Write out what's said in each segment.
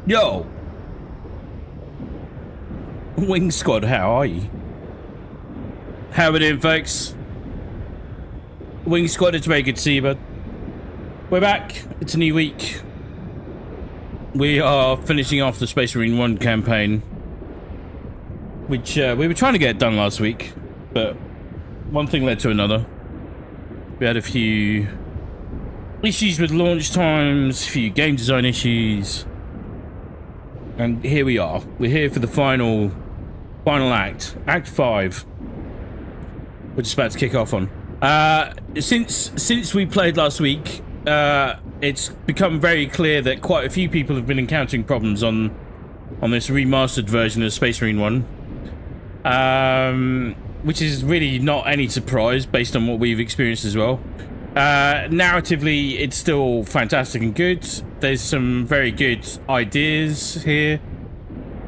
Yo! Wing Squad, how are you? How we doing, folks? Wing Squad, it's very good to see you, bud. We're back. It's a new week. We are finishing off the Space Marine 1 campaign, which we were trying to get done last week, but one thing led to another. We had a few issues with launch times, a few game design issues, and here we are. We're here for the final act, Act 5. We're just about to kick off on. Since we played last week, it's become very clear that quite a few people have been encountering problems on this remastered version of Space Marine 1, which is really not any surprise based on what we've experienced as well. Narratively, it's still fantastic and good. There's some very good ideas here.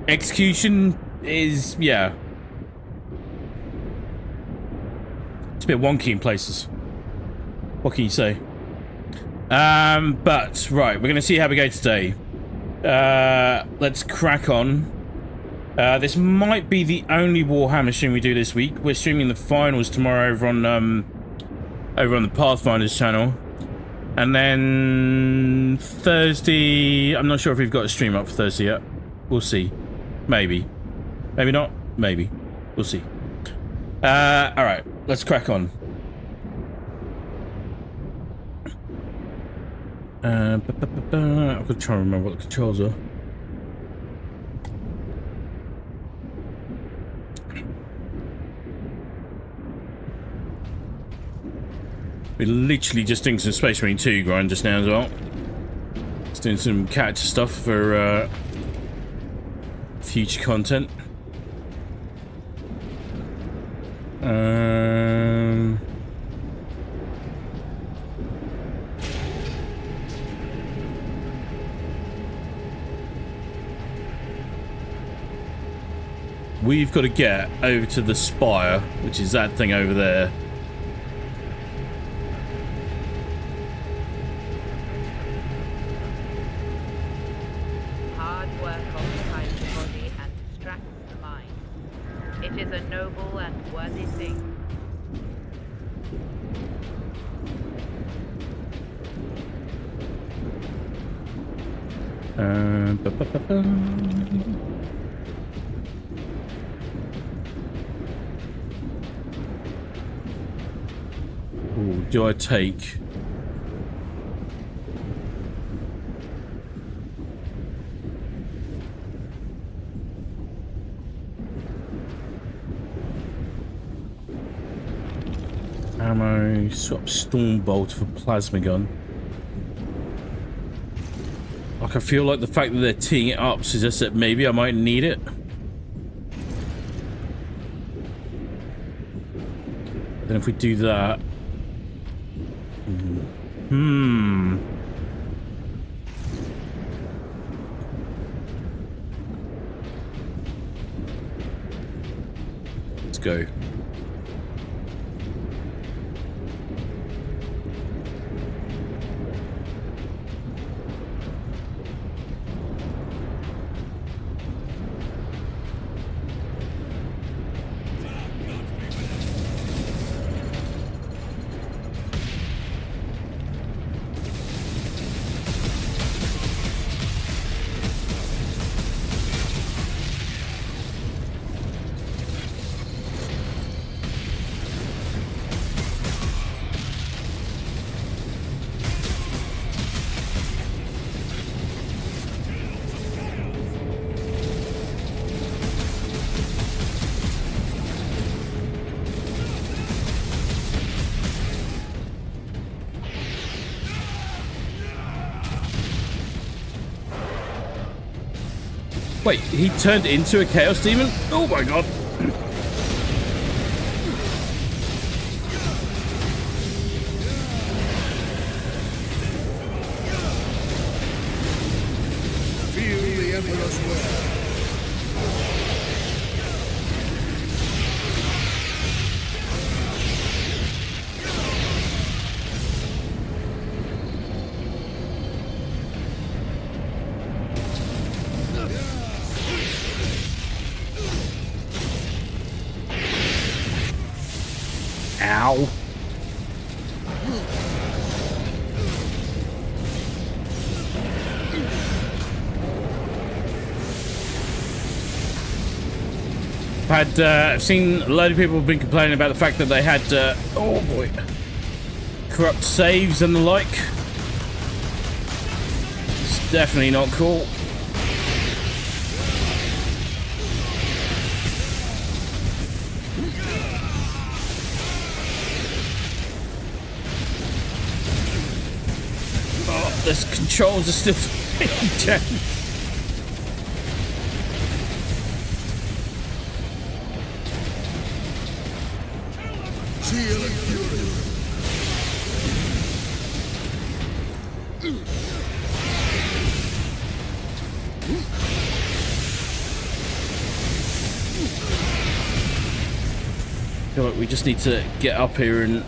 Execution is, yeah, it's a bit wonky in places. What can you say? But right, we're gonna see how we go today. Let's crack on. This might be the only Warhammer stream we do this week. We're streaming the finals tomorrow over on the Pathfinders channel, and then Thursday, I'm not sure if we've got a stream up for Thursday yet. We'll see. Maybe not, maybe we'll see. All right, let's crack on. I've got to try and remember what the controls are. We're literally just doing some Space Marine 2 grind just now as well. Just doing some character stuff for future content. We've got to get over to the spire, which is that thing over there. Hard work occupies the body and distracts the mind. It is a noble and worthy thing. Ooh, do I take... ammo, swap storm bolt for plasma gun. Like, I feel like the fact that they're teeing it up suggests that maybe I might need it. Then if we do that... Let's go. Wait, he turned into a Chaos Demon? Oh my god. Feel the Emperor's will. Ow. I've seen a load of people have been complaining about the fact that they had, oh boy, corrupt saves and the like. It's definitely not cool. Oh, the controls are still changed. Zeal and fury. I feel like we just need to get up here and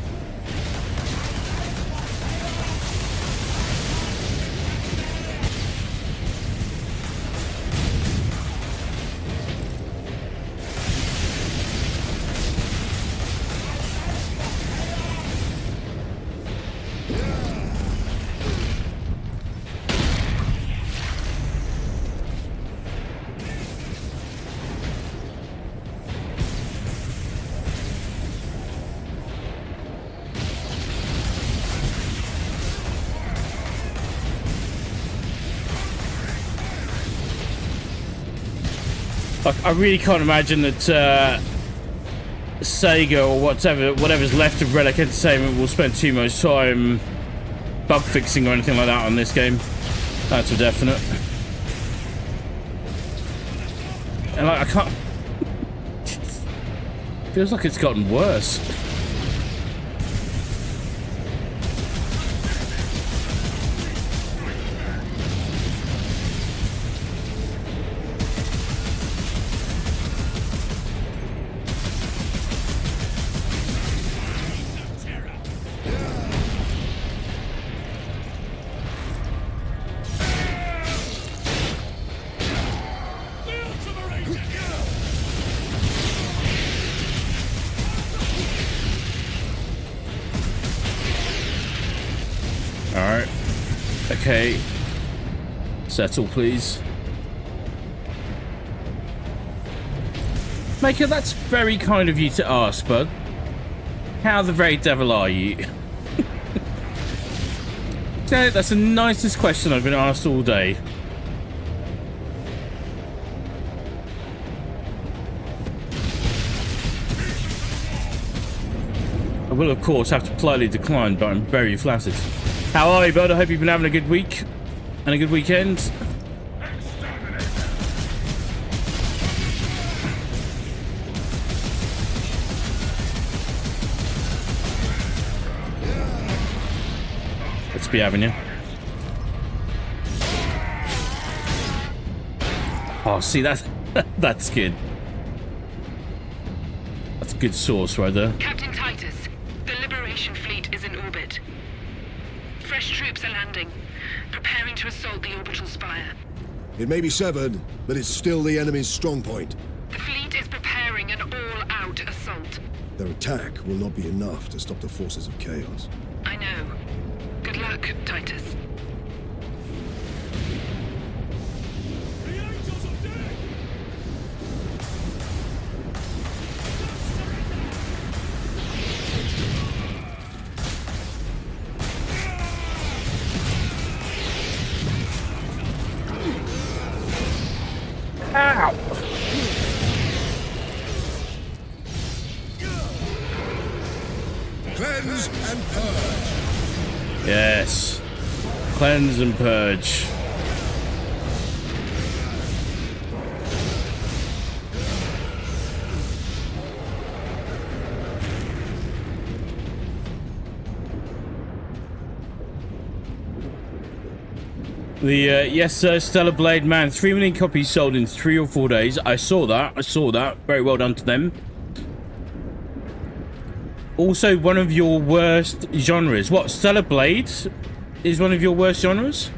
I really can't imagine that Sega or whatever's left of Relic Entertainment will spend too much time bug fixing or anything like that on this game. That's a definite. And like, I can't. Feels like it's gotten worse. Alright. Okay. Settle, please. Maker, that's very kind of you to ask, bud. How the very devil are you? That's the nicest question I've been asked all day. I will, of course, have to politely decline, but I'm very flattered. How are you, bud? I hope you've been having a good week and a good weekend. Let's be having you. Oh, see, that's good. That's a good source right there. Captain Titus, the Liberation Fleet is in orbit. Fresh troops are landing, preparing to assault the orbital spire. It may be severed, but it's still the enemy's strong point. The fleet is preparing an all-out assault. Their attack will not be enough to stop the forces of chaos. I know. Good luck, Titus. Ow! Cleanse and purge. Yes. Cleanse and purge. Yes, sir, Stellar Blade, man. 3 million copies sold in 3 or 4 days. I saw that. Very well done to them. Also, one of your worst genres. What, Stellar Blade is one of your worst genres?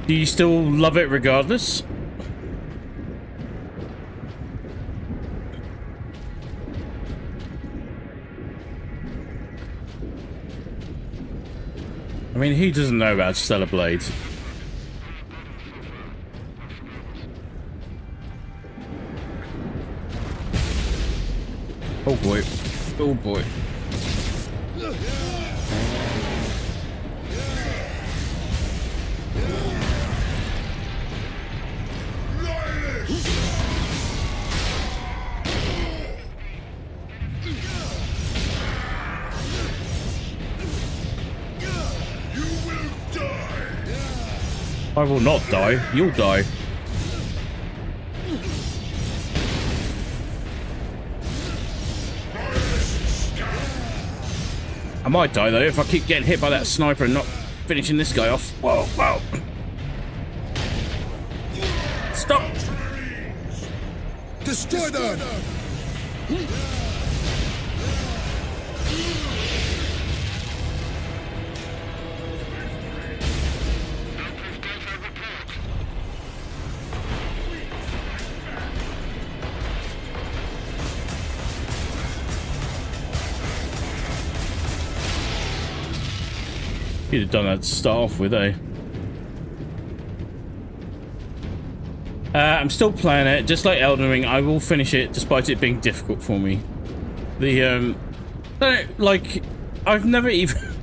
Do you still love it regardless? I mean, who doesn't know about Stellar Blade? Oh boy. Oh boy. I will not die. You'll die. I might die though if I keep getting hit by that sniper and not finishing this guy off. Whoa, whoa. Stop. Destroy them! You'd have done that to start off with, eh? I'm still playing it, just like Elden Ring. I will finish it, despite it being difficult for me. Like, I've never even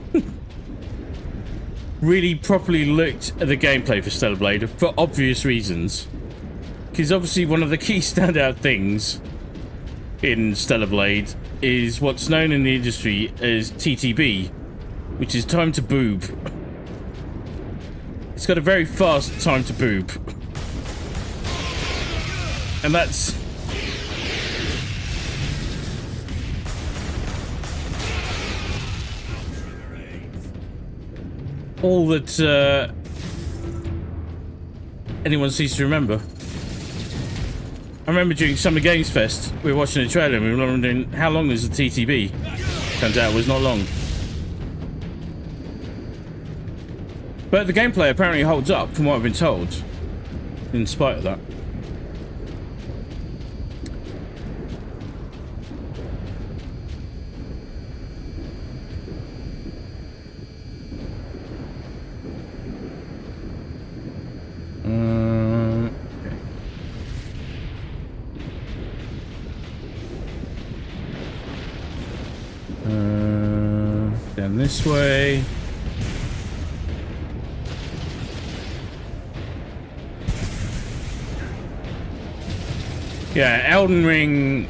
really properly looked at the gameplay for Stellar Blade for obvious reasons. Because obviously one of the key standout things in Stellar Blade is what's known in the industry as TTB, which is time to boob. It's got a very fast time to boob. And that's... all that anyone seems to remember. I remember during Summer Games Fest, we were watching a trailer and we were wondering how long is the TTB? Turns out it was not long. But the gameplay apparently holds up from what I've been told, in spite of that. Down this way. Yeah, Elden Ring,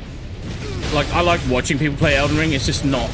like, I like watching people play Elden Ring, it's just not.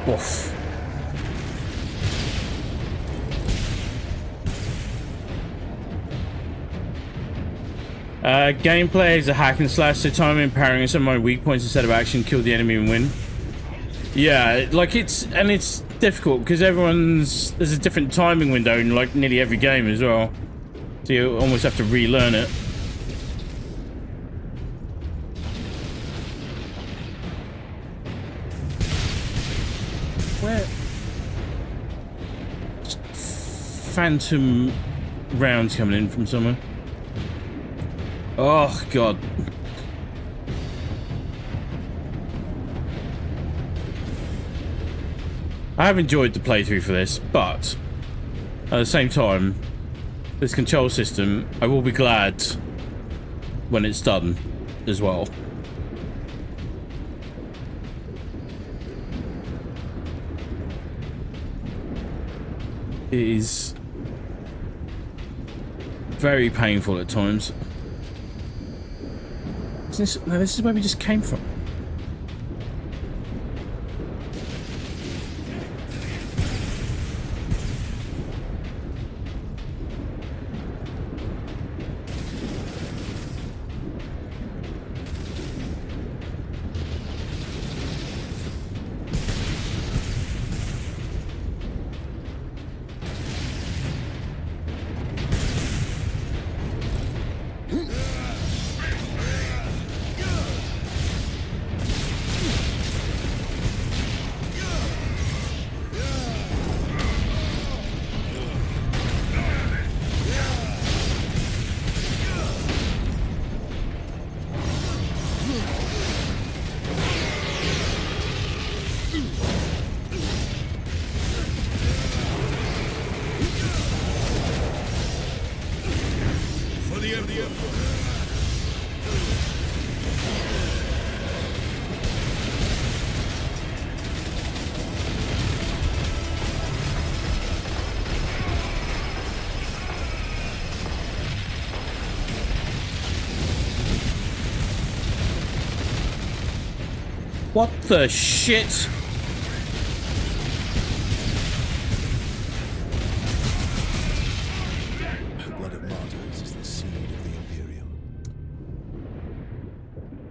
Oof. Gameplay is a hack and slash, so timing and parrying are some of my weak points instead of action. Kill the enemy and win. Yeah, like it's difficult because there's a different timing window in like nearly every game as well. So you almost have to relearn it. Where? Just phantom rounds coming in from somewhere. Oh god. I have enjoyed the playthrough for this, but at the same time, this control system, I will be glad when it's done as well. It is very painful at times. No, this is where we just came from. What the shit? The blood of martyrs is the seed of the Imperium.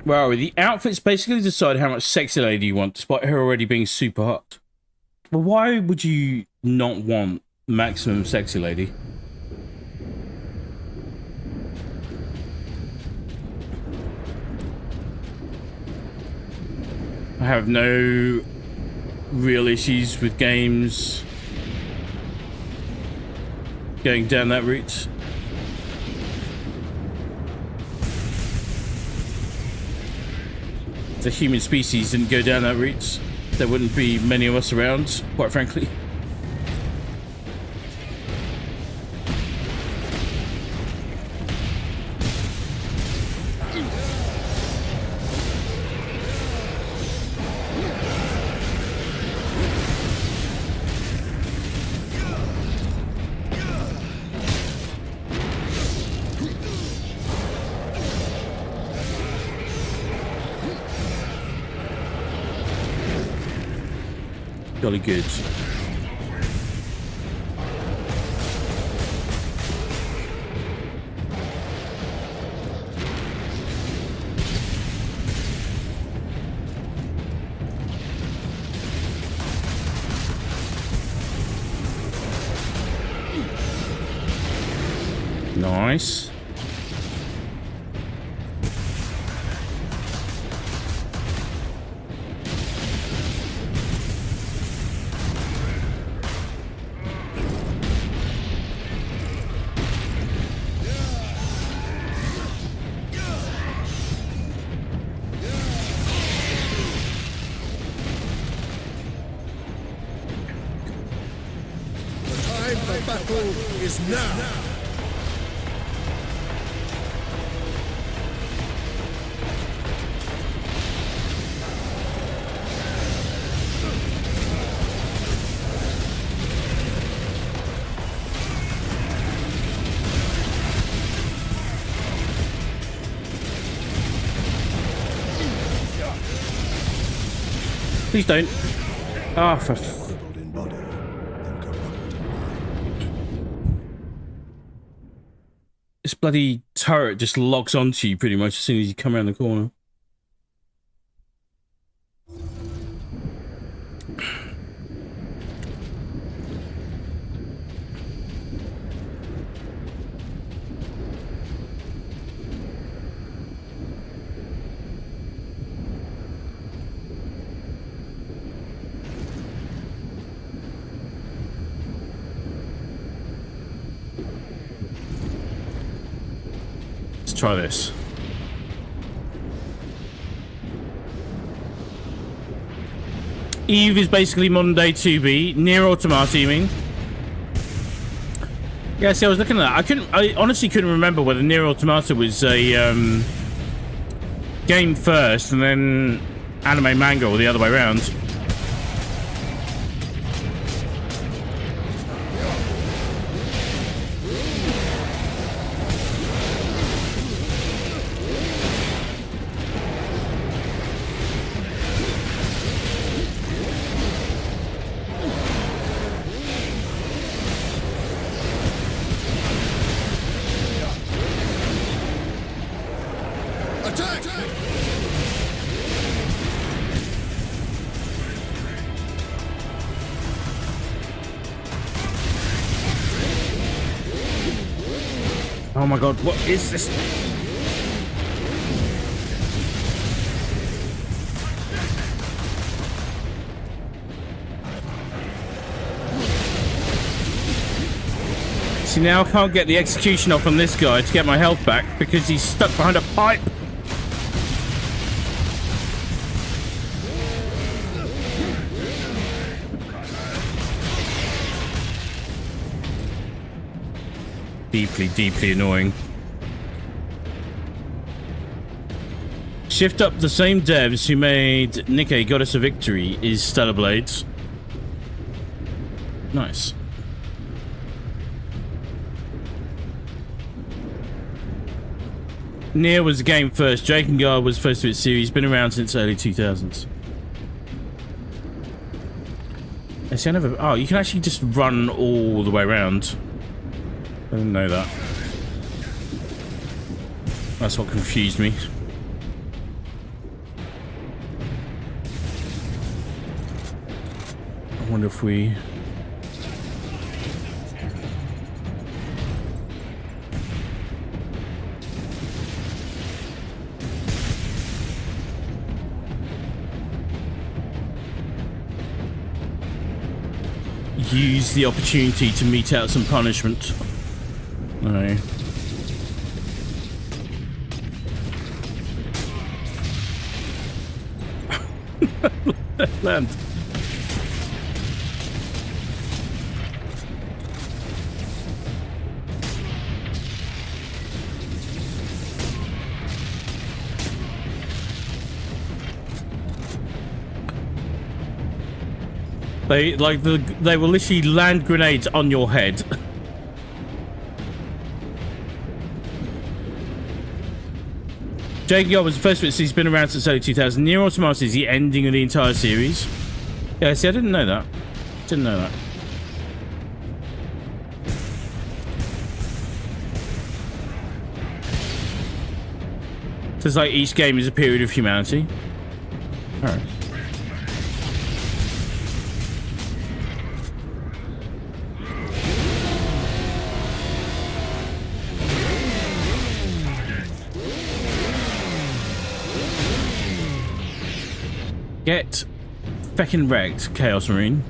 Where are we? The outfits basically decide how much sexy lady you want, despite her already being super hot. But why would you not want maximum sexy lady? I have no real issues with games going down that route. If the human species didn't go down that route, there wouldn't be many of us around, quite frankly. Jolly good. Nice. The time for battle is now. Please don't. Ah, for Crippled in body, then corrupted in mind. this bloody turret just locks onto you pretty much as soon as you come around the corner. Let's try this. Eve is basically modern day 2B. Near Automata, you mean? Yeah, see, I was looking at that. I honestly couldn't remember whether Near Automata was a game first and then anime manga or the other way around. Attack! Oh my god, what is this? See, now I can't get the execution off on this guy to get my health back because he's stuck behind a pipe. Deeply, deeply annoying. Shift Up, the same devs who made Nikke Goddess of Victory, is Stellar Blades. Nice. Nier was the game first. Drakengard was first of its series. Been around since early 2000s. See, I never... Oh, you can actually just run all the way around. I didn't know that. That's what confused me. I wonder if we... use the opportunity to mete out some punishment. No. Land. They will literally land grenades on your head. Jake was the first bit, he's been around since early 2000. Near Automata is the ending of the entire series. Yeah, see, I didn't know that. Didn't know that. So it's like each game is a period of humanity. Alright. Get feckin' wrecked, Chaos Marine.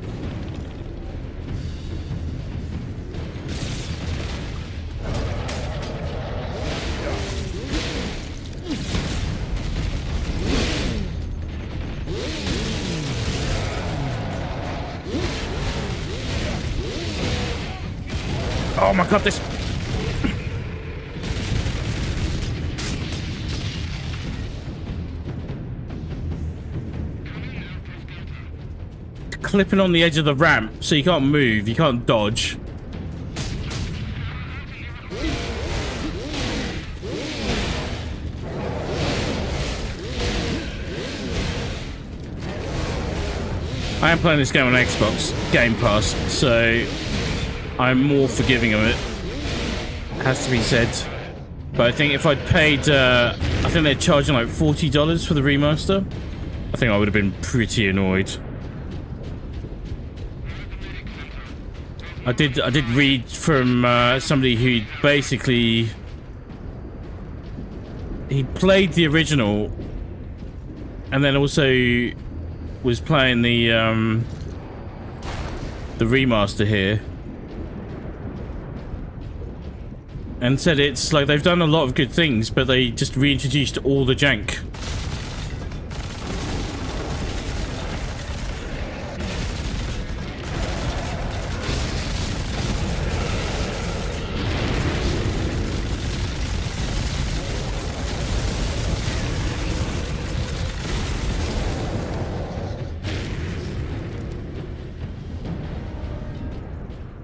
Oh my god, this... clipping on the edge of the ramp, so you can't move, you can't dodge. I am playing this game on Xbox Game Pass, so I'm more forgiving of it. Has to be said. But I think if I'd paid, I think they're charging like $40 for the remaster. I think I would have been pretty annoyed. I did read from somebody who basically he played the original and then also was playing the remaster here, and said it's like they've done a lot of good things, but they just reintroduced all the jank.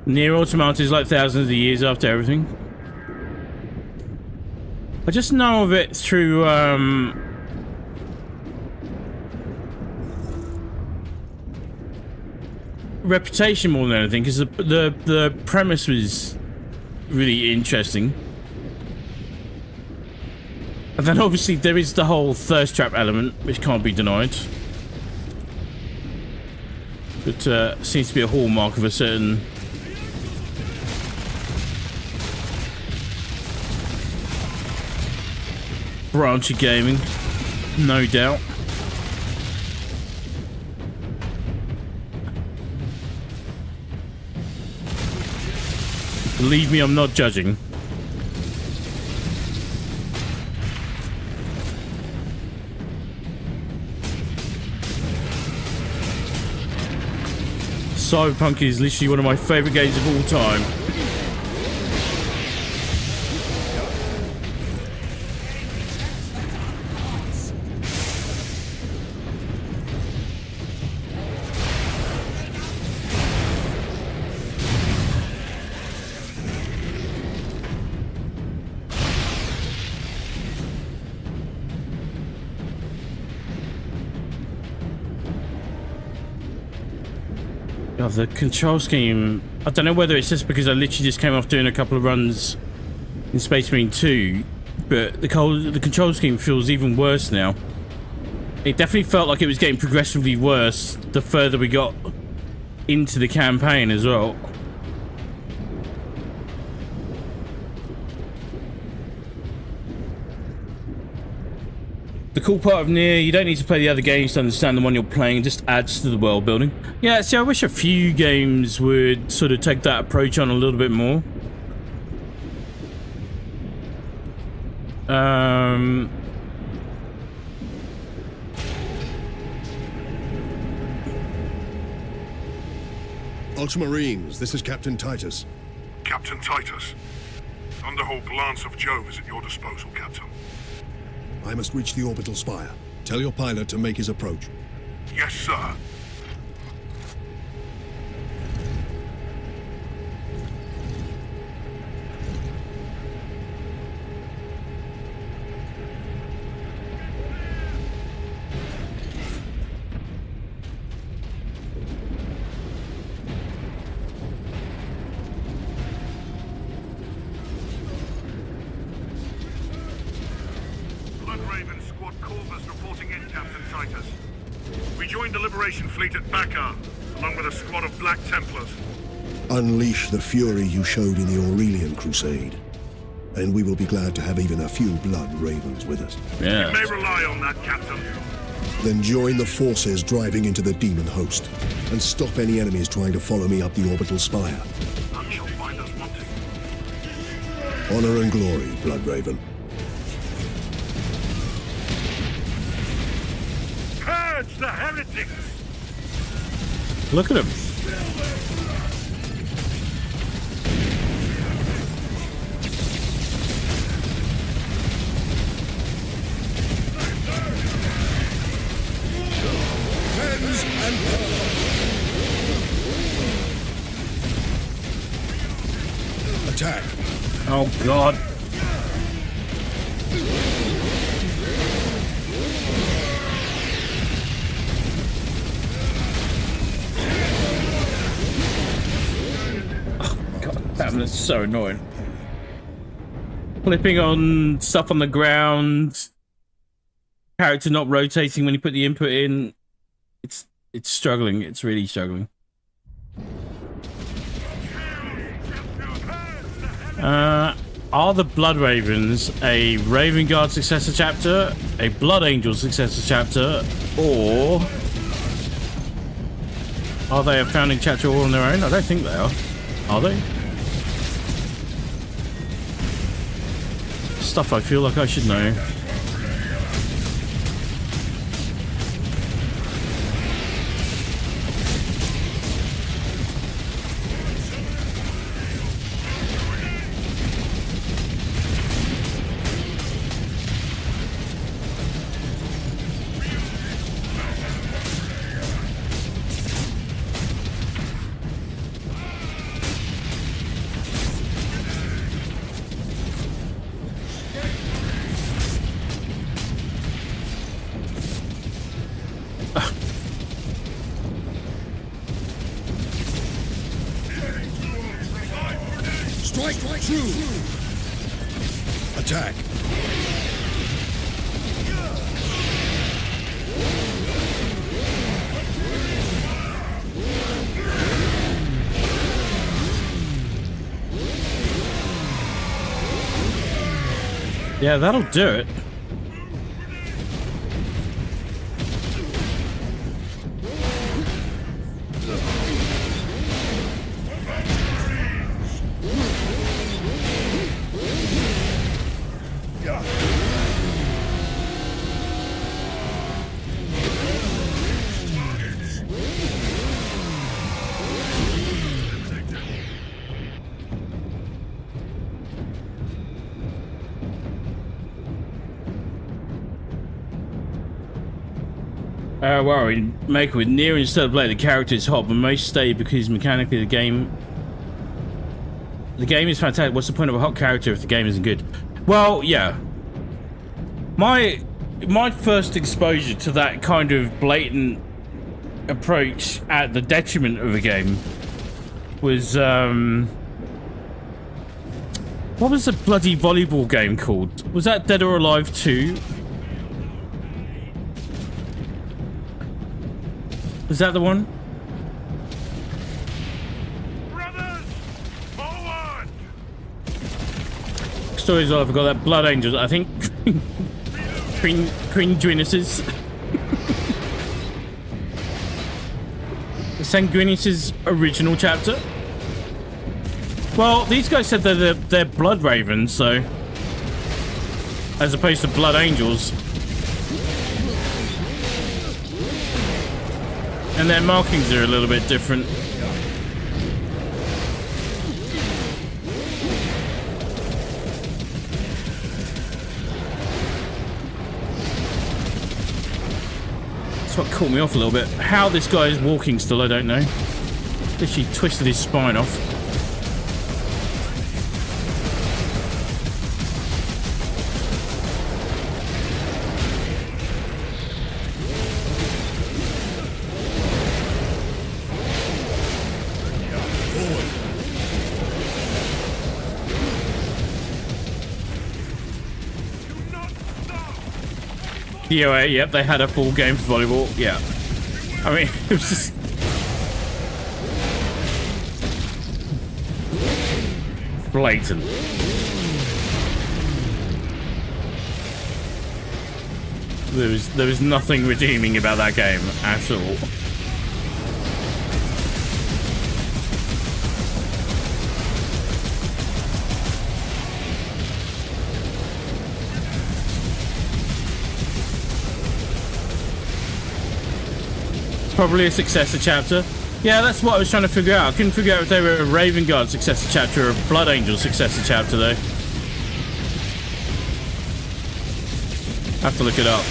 Near Automata is like thousands of years after everything. I just know of it through reputation more than anything, because the premise was really interesting. And then obviously there is the whole thirst trap element, which can't be denied. But seems to be a hallmark of a certain branch of gaming, no doubt. Believe me, I'm not judging. Cyberpunk is literally one of my favorite games of all time. God, the control scheme. I don't know whether it's just because I literally just came off doing a couple of runs in Space Marine 2, but the control scheme feels even worse now. It definitely felt like it was getting progressively worse the further we got into the campaign as well. The cool part of Nier, you don't need to play the other games to understand the one you're playing, it just adds to the world building. Yeah, see, I wish a few games would sort of take that approach on a little bit more. Ultramarines, this is Captain Titus. Captain Titus. Underhull Lance of Jove is at your disposal, Captain. I must reach the orbital spire. Tell your pilot to make his approach. Yes, sir. Raven Squad Corvus reporting in, Captain Titus. We joined the Liberation Fleet at Bakar, along with a squad of Black Templars. Unleash the fury you showed in the Aurelian Crusade, and we will be glad to have even a few Blood Ravens with us. Yeah. You may rely on that, Captain. Then join the forces driving into the demon host, and stop any enemies trying to follow me up the orbital spire. None shall find us wanting. Honor and glory, Blood Raven. Purge the heretics! Look at him. Attack! Oh God. That's so annoying. Flipping on stuff on the ground. Character not rotating when you put the input in. It's struggling. It's really struggling. Are the Blood Ravens a Raven Guard successor chapter, a Blood Angel successor chapter, or are they a founding chapter all on their own? I don't think they are. Are they? Stuff I feel like I should know. Strike true! Attack! Yeah, that'll do it. Well, we make it with Nier instead of play. The character is hot, but most stay because mechanically the game is fantastic. What's the point of a hot character if the game isn't good? Well, yeah. My first exposure to that kind of blatant approach at the detriment of the game was what was the bloody volleyball game called? Was that Dead or Alive 2? Was that the one? Brothers, forward! Stories I forgot that Blood Angels, I think. Queen Juinuses. Sanguinius's original chapter. Well, these guys said they're Blood Ravens, so as opposed to Blood Angels. And their markings are a little bit different. That's what caught me off a little bit. How this guy is walking still, I don't know. Literally twisted his spine off. Yeah, yep, they had a full game for volleyball. Yeah. I mean, it was just... blatant. There was nothing redeeming about that game at all. Probably a successor chapter. Yeah, that's what I was trying to figure out. I couldn't figure out if they were a Raven Guard successor chapter or a Blood Angel successor chapter, though. I have to look it up.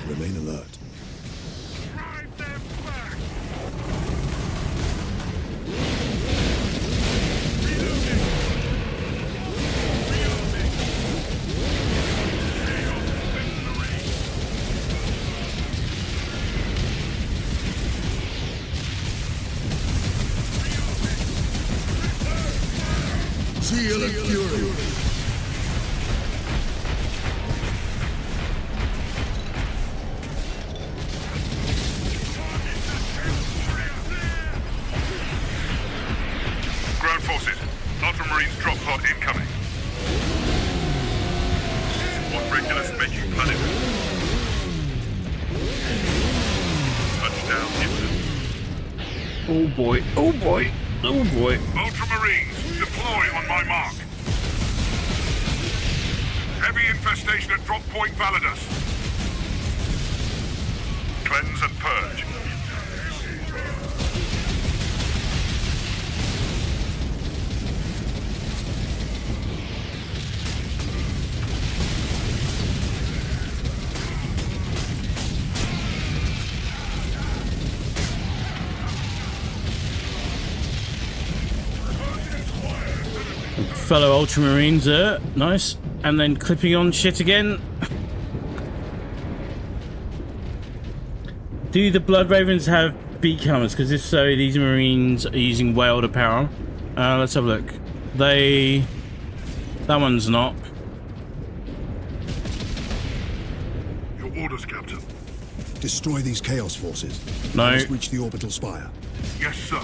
Remain alert. Drive them back! Zeal and fury. Ground forces, Ultramarines drop pod incoming. What Regulus make you planet? Touchdown imminent. Oh boy, oh boy, oh boy. Ultramarines, deploy on my mark. Heavy infestation at drop point Validus. Cleanse and purge. Fellow Ultramarines there, nice. And then clipping on shit again. Do the Blood Ravens have beak helmets? Because if so, these Marines are using welder power. Let's have a look. That one's not. Your orders, Captain. Destroy these Chaos forces. No. Let's reach the orbital spire. Yes, sir.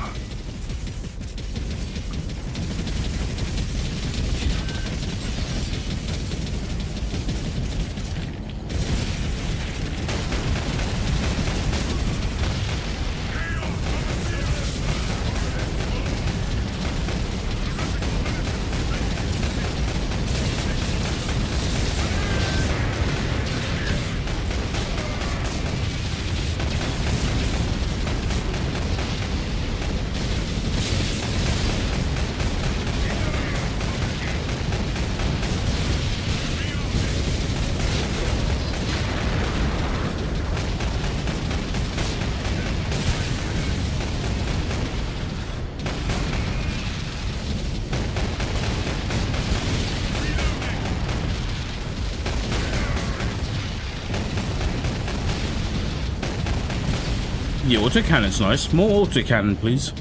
The autocannon's nice. More autocannon, please.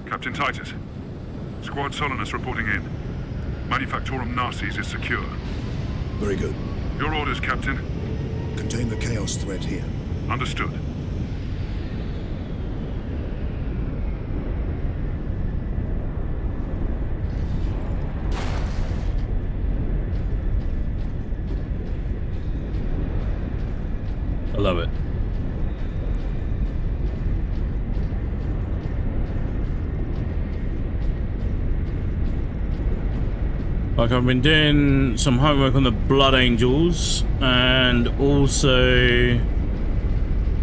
Captain Titus. Squad Solinus reporting in. Manufactorum Narses is secure. Very good. Your orders, Captain. Contain the chaos threat here. Understood. I love it. Like, I've been doing some homework on the Blood Angels, and also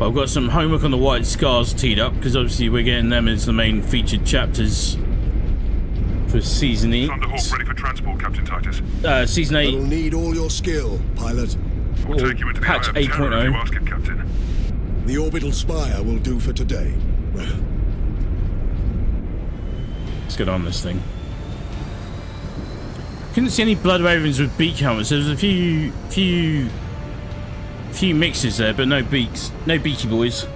I've got some homework on the White Scars teed up, because obviously we're getting them as the main featured chapters for Season 8. Thunderhawk ready for transport, Captain Titus. Season 8. It'll need all your skill, pilot. We'll take you into the patch Eye of Terror if you 8.0. ask it, Captain. The orbital spire will do for today. Let's get on this thing. Couldn't see any Blood Ravens with beak helmets. There was a few mixes there, but no beaks. No beaky boys.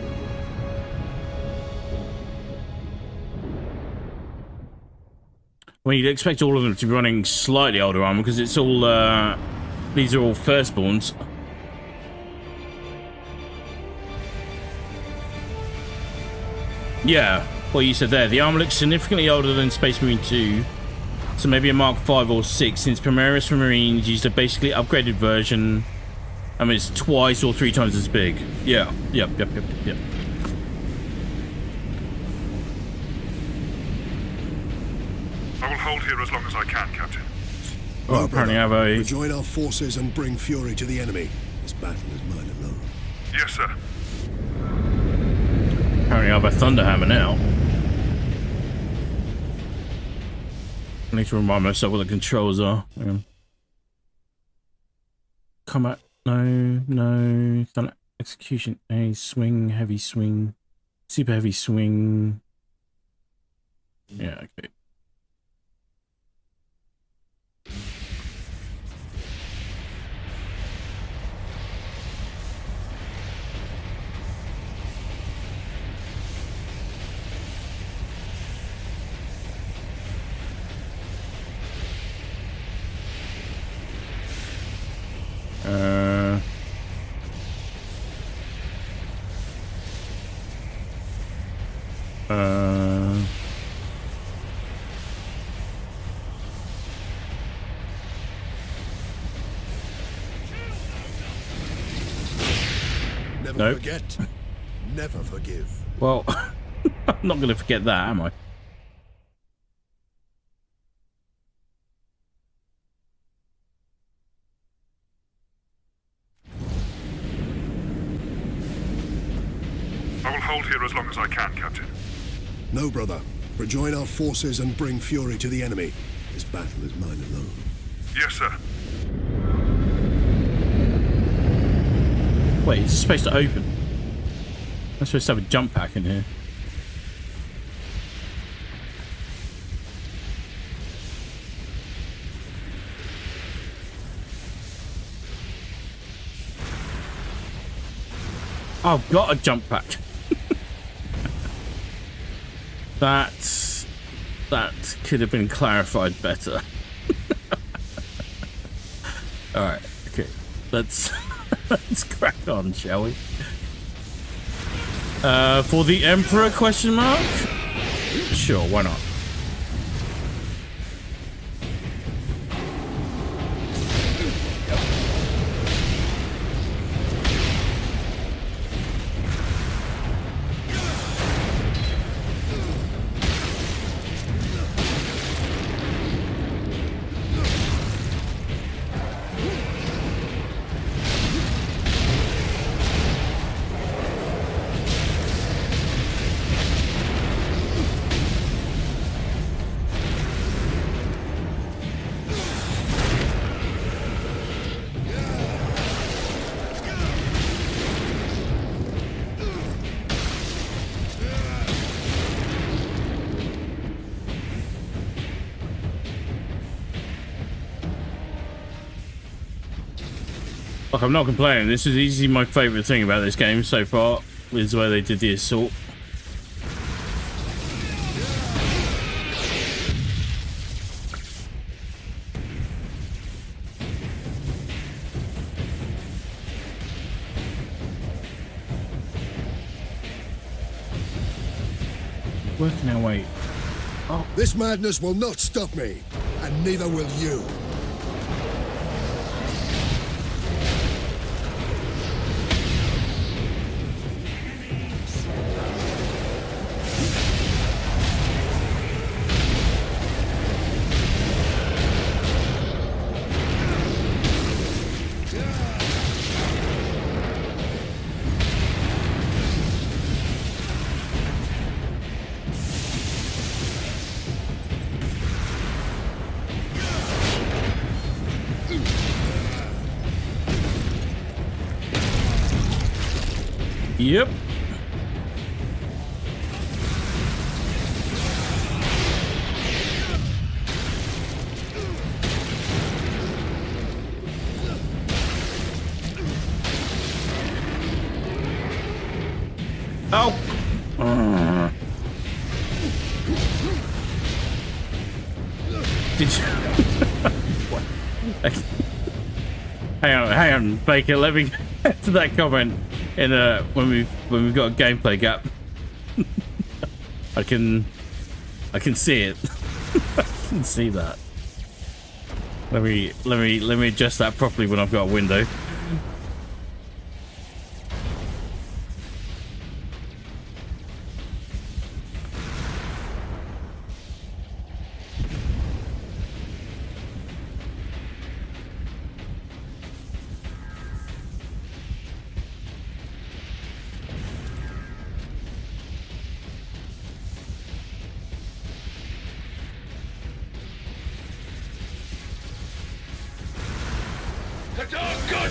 Well, you'd expect all of them to be running slightly older armor, because it's all, these are all firstborns. Yeah, what you said there. The armor looks significantly older than Space Marine 2. So maybe a Mark 5 or 6, since Primaris for Marines used a basically upgraded version. I mean, it's twice or 3 times as big. Yeah, yep. I will hold here as long as I can, Captain. Well, apparently I have a... Rejoin our forces and bring fury to the enemy. This battle is mine alone. Yes, sir. Apparently I have a Thunderhammer now. I need to remind myself what the controls are. Hang on. Combat. No. Thunder. Execution. A swing. Heavy swing. Super heavy swing. Yeah, okay. Never Nope. forget. Never forgive. Well, I'm not going to forget that, am I? I will hold here as long as I can, Captain. No, brother. Rejoin our forces and bring fury to the enemy. This battle is mine alone. Yes, sir. Wait, is this supposed to open? I'm supposed to have a jump pack in here. I've got a jump pack. That could have been clarified better. Alright, okay. Let's crack on, shall we? For the Emperor, question mark? Sure, why not? Like, I'm not complaining. This is easily my favourite thing about this game so far, is the way they did the assault. Working our way. This madness will not stop me, and neither will you. Yep. Oh. Did you? Hang on, Baker. Let me get to that comment in when we've got a gameplay gap. I can see it. I can see that. Let me adjust that properly when I've got a window. The dark god!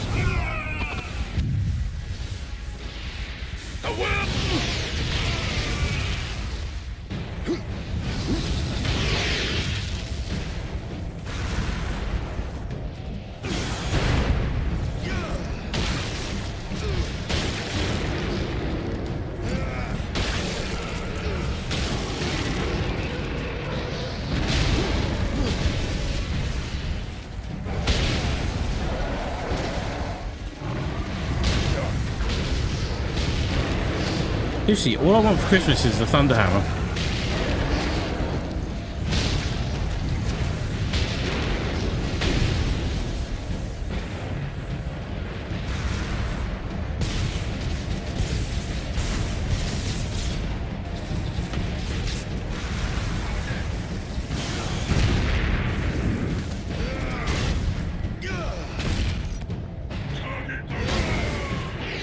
The world! Seriously, all I want for Christmas is the Thunder Hammer.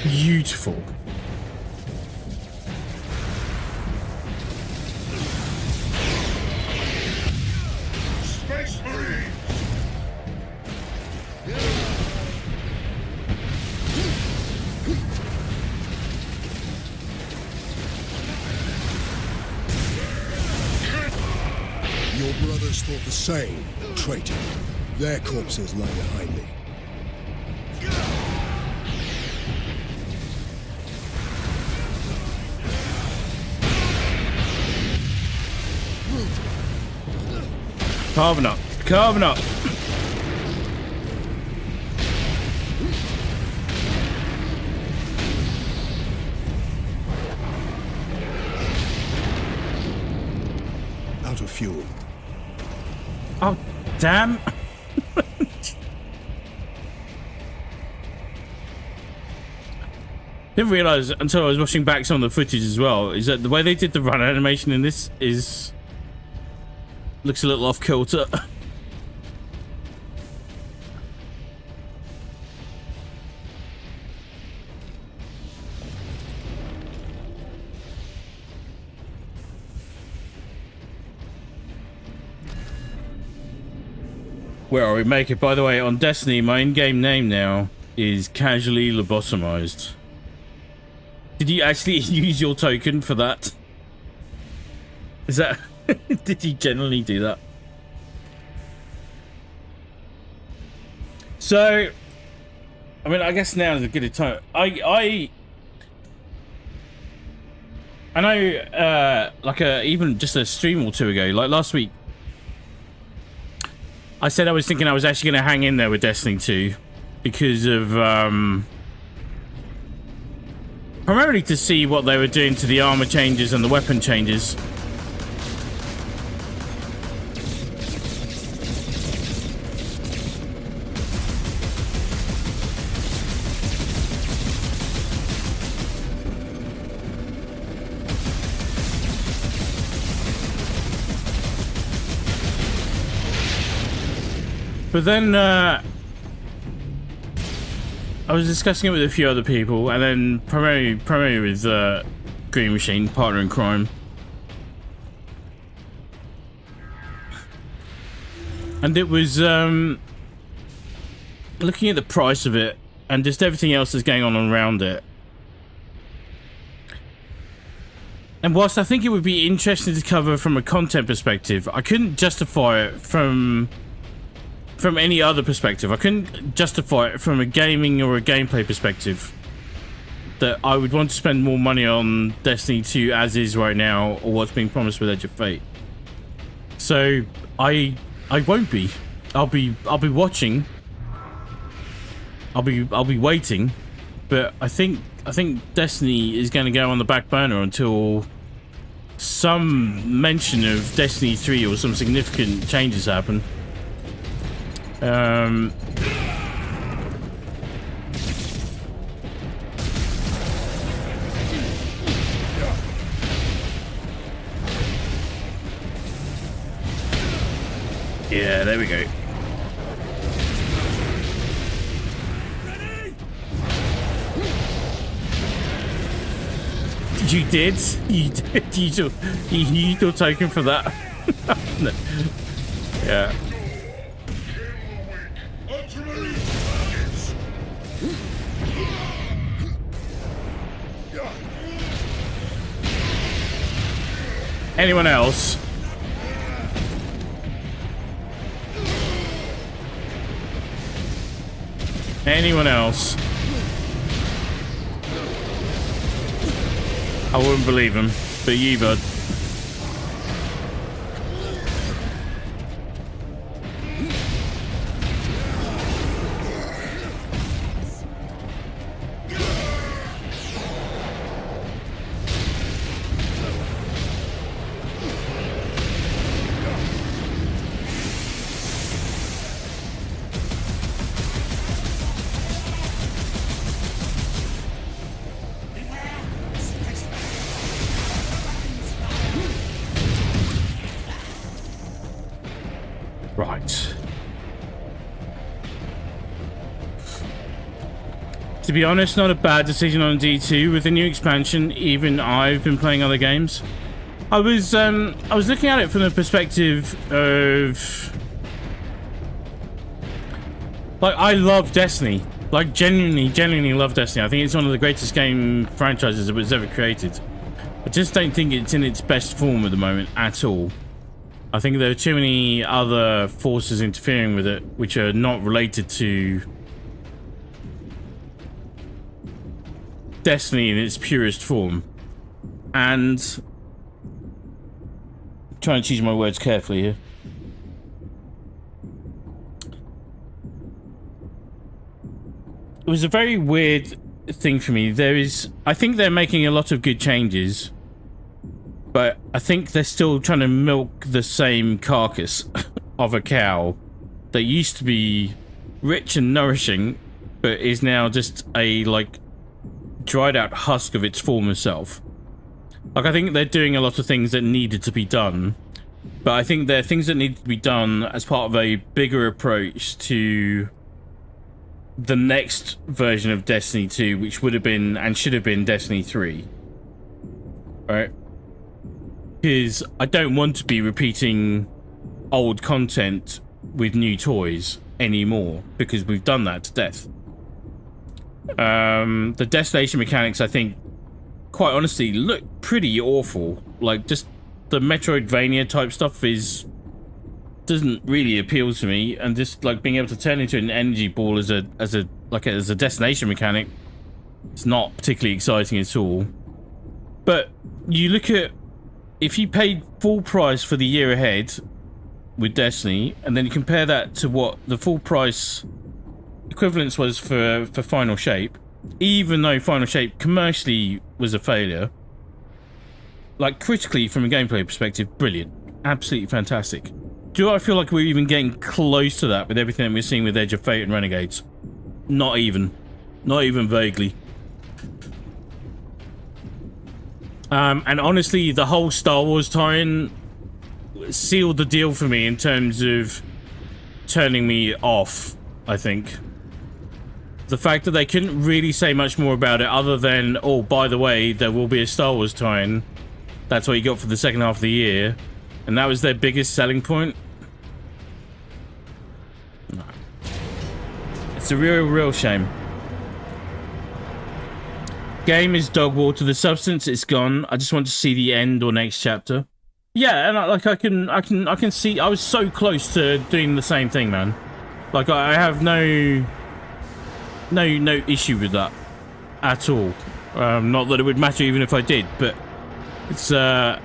Beautiful. Space Marine! Your brothers thought the same, traitor. Their corpses lie behind me. Carving up. Carving up. Out of fuel. Oh, damn. Didn't realize until I was watching back some of the footage as well, is that the way they did the run animation in this is... looks a little off kilter. Where are we? Make it. By the way, on Destiny, my in-game name now is casually lobotomized. Did you actually use your token for that? Is that... Did you generally do that? I mean, I guess now is a good time. I know, like even just a stream or two ago, like last week, I said I was thinking I was actually going to hang in there with Destiny 2 because of, primarily to see what they were doing to the armor changes and the weapon changes. But then, I was discussing it with a few other people, and then primarily with Green Machine, partner in crime. And it was looking at the price of it and just everything else that's going on around it. And whilst I think it would be interesting to cover from a content perspective, I couldn't justify it from any other perspective. I couldn't justify it from a gaming or a gameplay perspective that I would want to spend more money on Destiny 2 as is right now, or what's being promised with Edge of Fate. So I won't be. I'll be watching. I'll be waiting, but I think Destiny is going to go on the back burner until some mention of Destiny 3 or some significant changes happen. Yeah, there we go. You did? You did? You took token for that? No. Yeah. Anyone else? Anyone else? I wouldn't believe him, but you, bud. Right. To be honest, not a bad decision on D2 with the new expansion. Even I've been playing other games. I was looking at it from the perspective of, like, I love Destiny. Like, genuinely love Destiny. I think it's one of the greatest game franchises that was ever created. I just don't think it's in its best form at the moment at all. I think there are too many other forces interfering with it, which are not related to Destiny in its purest form. And I'm trying to choose my words carefully here. It was a very weird thing for me. I think they're making a lot of good changes, but I think they're still trying to milk the same carcass of a cow that used to be rich and nourishing, but is now just a, like, dried out husk of its former self. Like, I think they're doing a lot of things that needed to be done, but I think they're things that need to be done as part of a bigger approach to the next version of Destiny 2, which would have been and should have been Destiny 3. Right? Because I don't want to be repeating old content with new toys anymore, because we've done that to death. The destination mechanics, I think, quite honestly, look pretty awful. Like, just the Metroidvania type stuff doesn't really appeal to me, and just like being able to turn into an energy ball as a like as a destination mechanic, it's not particularly exciting at all. But you look at, if you paid full price for the year ahead with Destiny, and then you compare that to what the full price equivalence was for Final Shape, even though Final Shape commercially was a failure, like critically from a gameplay perspective, brilliant, absolutely fantastic. Do I feel like we're even getting close to that with everything that we're seeing with Edge of Fate and Renegades? Not even vaguely. And honestly, the whole Star Wars tie-in sealed the deal for me in terms of turning me off, I think. The fact that they couldn't really say much more about it other than, oh, by the way, there will be a Star Wars tie-in. That's what you got for the second half of the year. And that was their biggest selling point. No. It's a real shame. Game is dog water. The substance is gone. I just want to see the end or next chapter. Yeah, and I can see. I was so close to doing the same thing, man. Like I have no issue with that at all. Not that it would matter even if I did, but it's if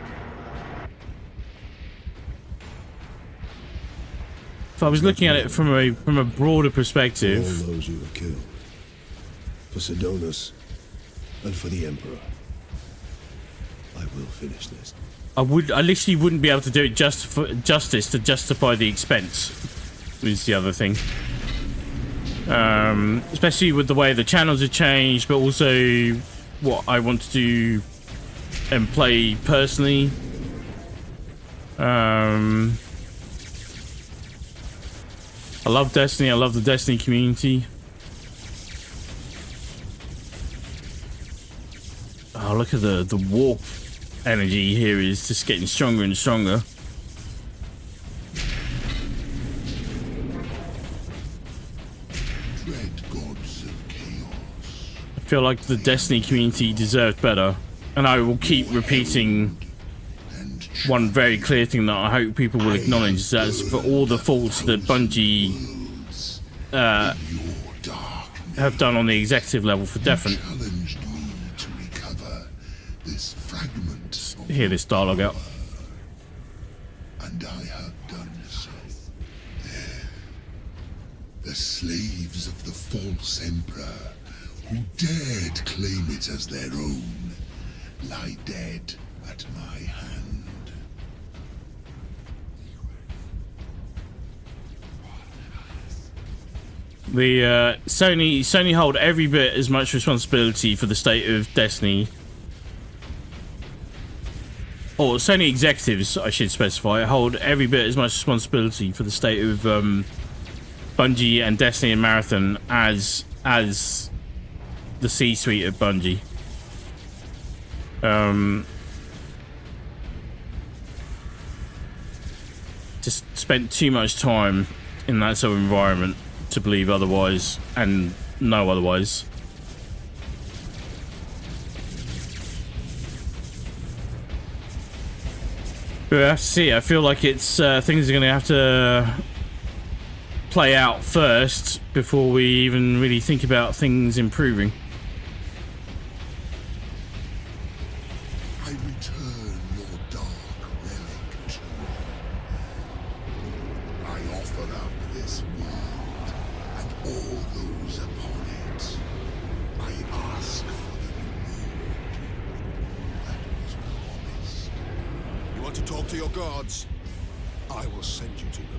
I was looking at it from a broader perspective. For all those you have killed, for Sidonus, and for the Emperor, I will finish this. I literally wouldn't be able to do it just for justice to justify the expense. Is the other thing. Especially with the way the channels have changed, but also what I want to do and play personally. I love Destiny. I love the Destiny community. Oh, look at the warp energy here is just getting stronger and stronger. Dread gods of chaos. I feel like the Destiny community deserved better, and I will keep repeating one very clear thing that I hope people will acknowledge, is that for all the faults that Bungie have done on the executive level for Definite. Hear this dialogue out. And I have done so. The slaves of the false emperor, who dared claim it as their own, lie dead at my hand. The Sony hold every bit as much responsibility for the state of Destiny. Or Sony executives, I should specify, hold every bit as much responsibility for the state of Bungie and Destiny and Marathon as the C-suite of Bungie. Just spent too much time in that sort of environment to believe otherwise and know otherwise. But we have to see. I feel like it's things are going to have to play out first before we even really think about things improving. I return your dark relic to me. I offer up this world and all those upon it. I ask for the reward that was promised. You want to talk to your gods? I will send you to them.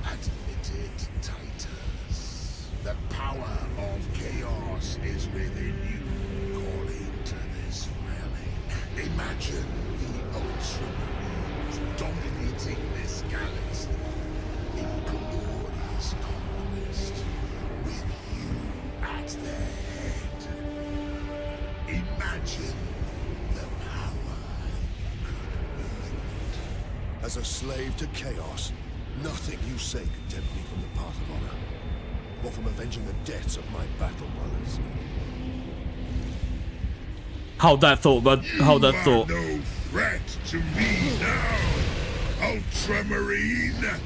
Admit it, Titus. The power of chaos is within you, calling to this relic. Imagine the Ultramarines dominating this galaxy in glorious conquest, with you at their head. Imagine the power you could wield. As a slave to chaos, nothing you say can tempt me from the path of honor, or from avenging the deaths of my battle brothers. Hold that thought, bud. Hold that thought. No threat to me now, Ultramarine.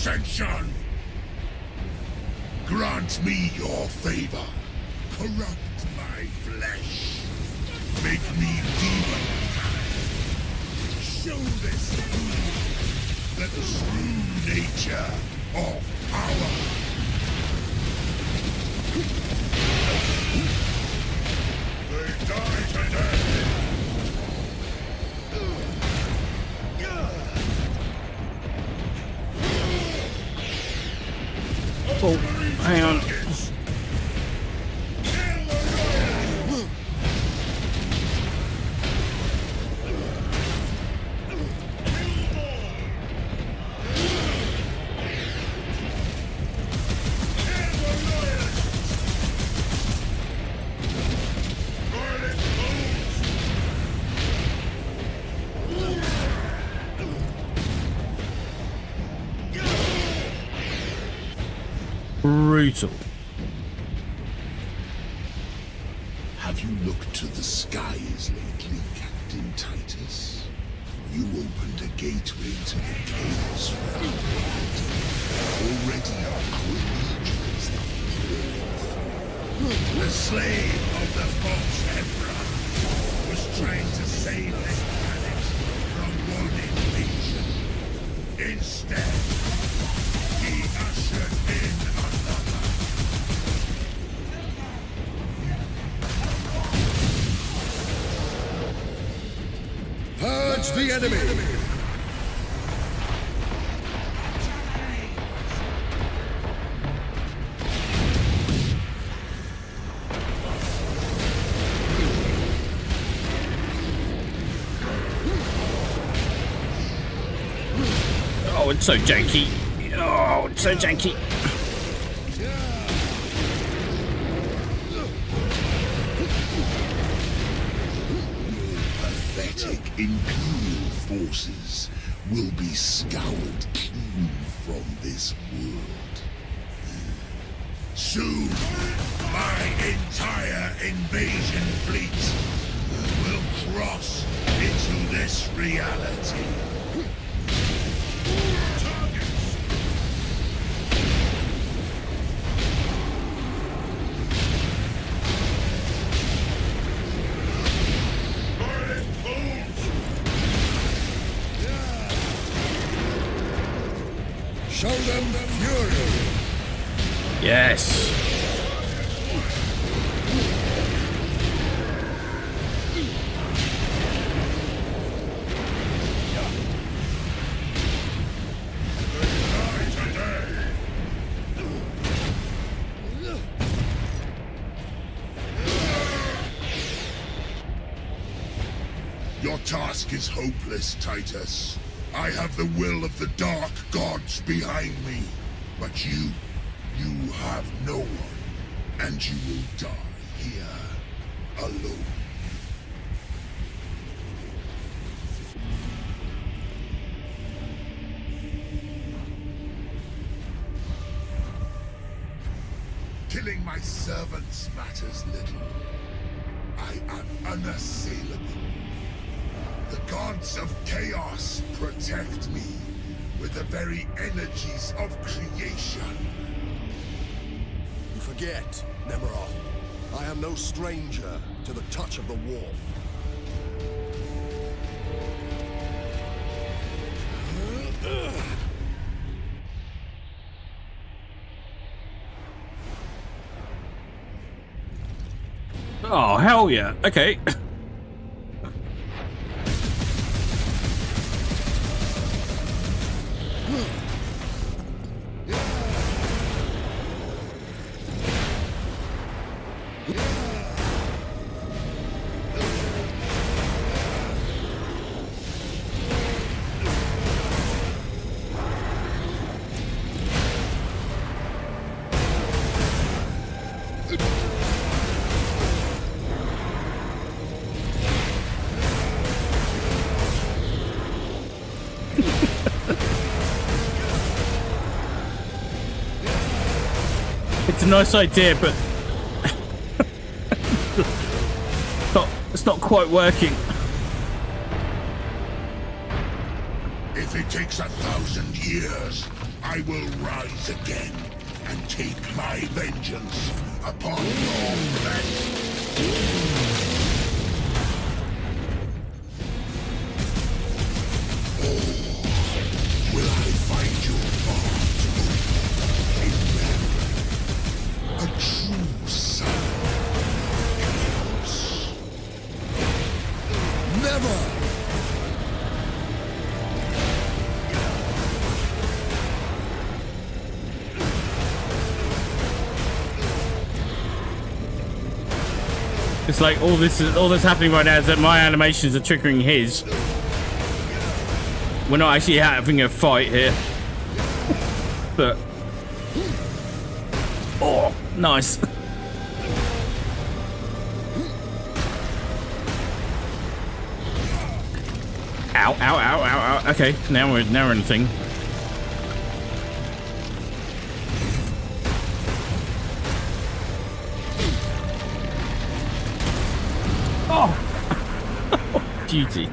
ascension! Grant me your favor. Corrupt my flesh. Make me demon. Show this fool the true nature of power. They die today. Oh, hang on. Brutal. Have you looked to the skies lately, Captain Titus? You opened a gateway to the chaos realm. Already our legions are pouring through. The slave of the false emperor was trying to save this planet from one invasion. Instead, he ushered in another. Purge the enemy! Oh, it's so janky. Oh, it's so janky. Pathetic Imperial forces will be scoured clean from this world. Soon, my entire invasion fleet will cross into this reality. Targets! Show them fury! Yes. Your task is hopeless, Titus. I have the will of the Dark Gods behind me. But you have no one. And you will die here, alone. Killing my servants matters little. I am unassailable. The gods of chaos protect me with the very energies of creation. You forget, Nemeroth. I am no stranger to the touch of the warp. Oh, hell yeah. Okay. It's a nice idea, but it's not quite working. If it takes 1,000 years, I will rise again and take my vengeance upon your flesh. Will I find your heart open in memory? A true son of chaos. Never! It's like all that's happening right now is that my animations are triggering his. We're not actually having a fight here. But oh, nice. Ow, ow, ow, ow, ow. Okay, now we're in the thing. Oh! Duty.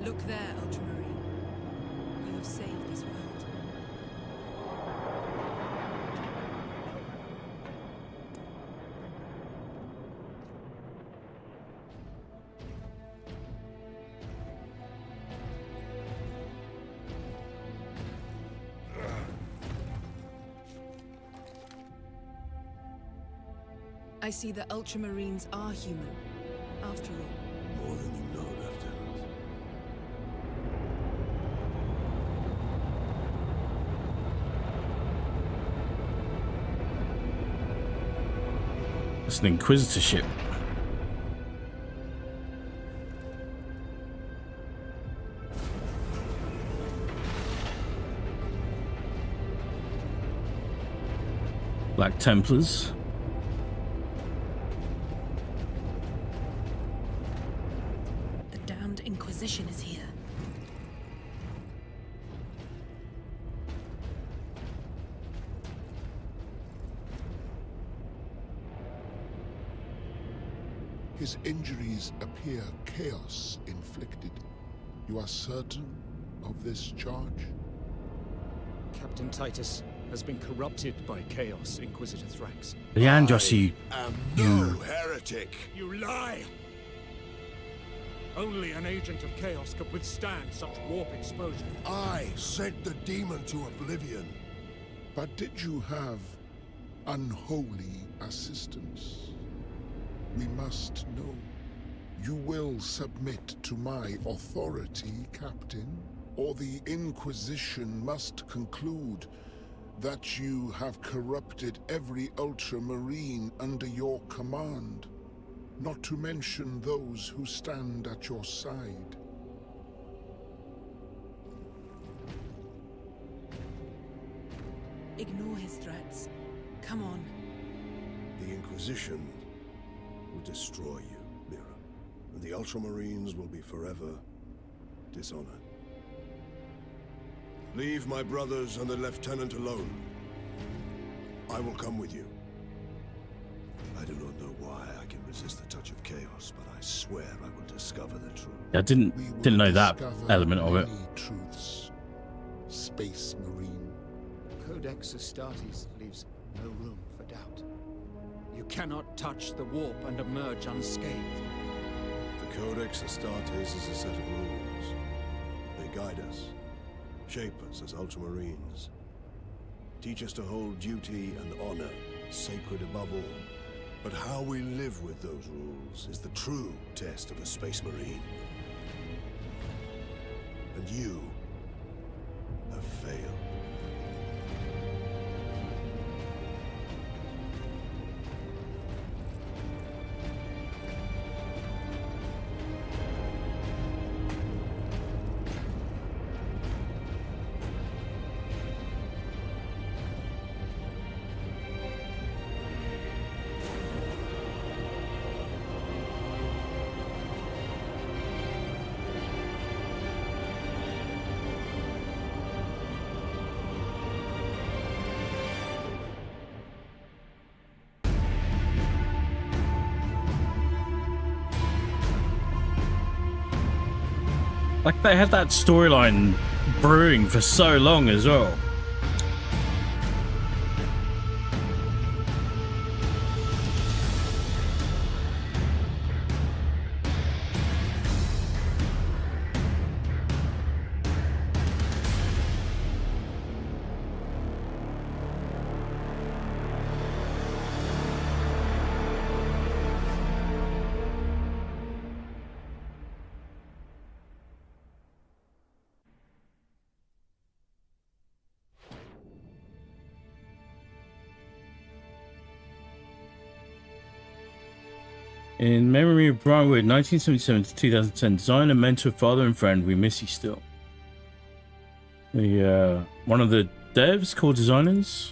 Look there, Ultramarine. You have saved this world. I see the Ultramarines are human, after all. More than you know, Lieutenant. It's an inquisitorship. Black Templars. The damned Inquisition is here. His injuries appear chaos inflicted. You are certain of this charge? Captain Titus has been corrupted by Chaos, Inquisitor Thrax. Leandros, you am no heretic. You lie! Only an agent of Chaos could withstand such warp exposure. I sent the demon to oblivion. But did you have unholy assistance? We must know. You will submit to my authority, Captain, or the Inquisition must conclude that you have corrupted every Ultramarine under your command, not to mention those who stand at your side. Ignore his threats. Come on. The Inquisition will destroy you, Mira, and the Ultramarines will be forever dishonored. Leave my brothers and the Lieutenant alone. I will come with you. I do not know why I can resist the touch of chaos, but I swear I will discover the truth. I didn't know that element of it. Many truths, Space Marine. Codex Astartes leaves no room for doubt. You cannot touch the warp and emerge unscathed. The Codex Astartes is a set of rules. They guide us, shape us as Ultramarines, teach us to hold duty and honor sacred above all. But how we live with those rules is the true test of a Space Marine. And you have failed. Like, they had that storyline brewing for so long as well. In memory of Brian Wood, 1977 to 2010, designer, mentor, father and friend, we miss you still. One of the devs, core designers.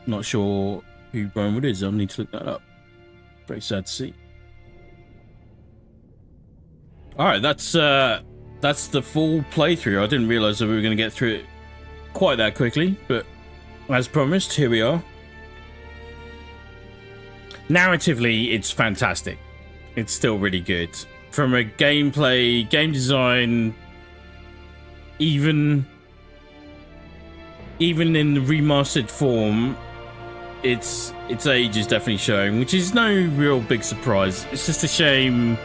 Not sure who Brian Wood is, I'll need to look that up. Very sad to see. Alright, that's the full playthrough. I didn't realise that we were going to get through it quite that quickly, but as promised, here we are. Narratively, it's fantastic. It's still really good. From a gameplay, game design, even in the remastered form, its age is definitely showing, which is no real big surprise. It's just a shame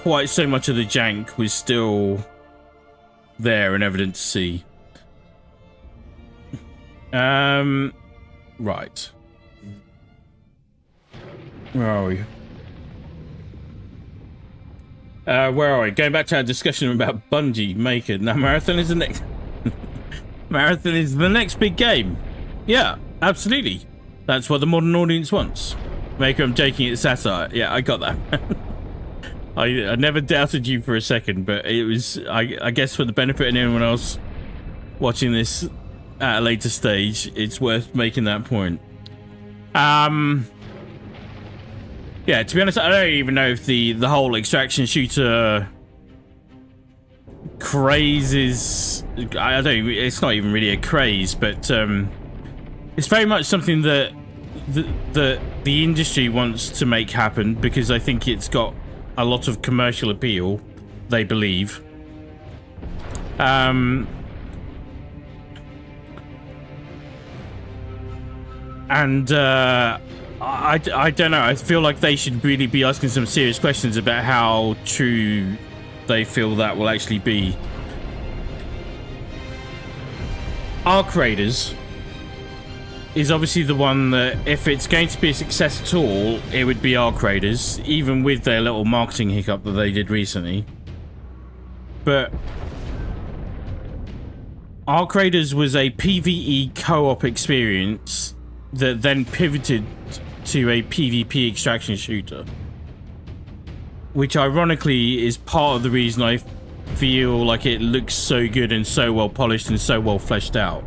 quite so much of the jank was still there and evident to see. Right. Where are we? Where are we? Going back to our discussion about Bungie Maker. Now, Marathon is the next... Marathon is the next big game. Yeah, absolutely. That's what the modern audience wants. Maker, I'm joking, it's satire. Yeah, I got that. I never doubted you for a second, but it was... I guess for the benefit of anyone else watching this at a later stage, it's worth making that point. Yeah, to be honest, I don't even know if the whole extraction shooter craze is... I don't... It's not even really a craze, but it's very much something that the industry wants to make happen, because I think it's got a lot of commercial appeal, they believe. And I don't know. I feel like they should really be asking some serious questions about how true they feel that will actually be. Arc Raiders is obviously the one that, if it's going to be a success at all, it would be Arc Raiders, even with their little marketing hiccup that they did recently. But Arc Raiders was a PvE co-op experience that then pivoted to a PvP extraction shooter, which ironically is part of the reason I feel like it looks so good and so well polished and so well fleshed out.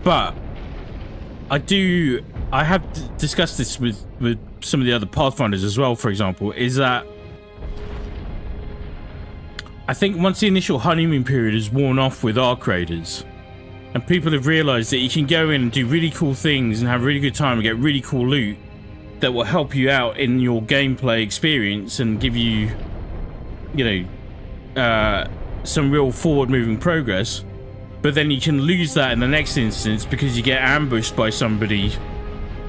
But I have discussed this with some of the other Pathfinders as well, for example, is that I think once the initial honeymoon period is worn off with Arc Raiders, and people have realised that you can go in and do really cool things and have a really good time and get really cool loot that will help you out in your gameplay experience and give you, you know, some real forward-moving progress. But then you can lose that in the next instance because you get ambushed by somebody,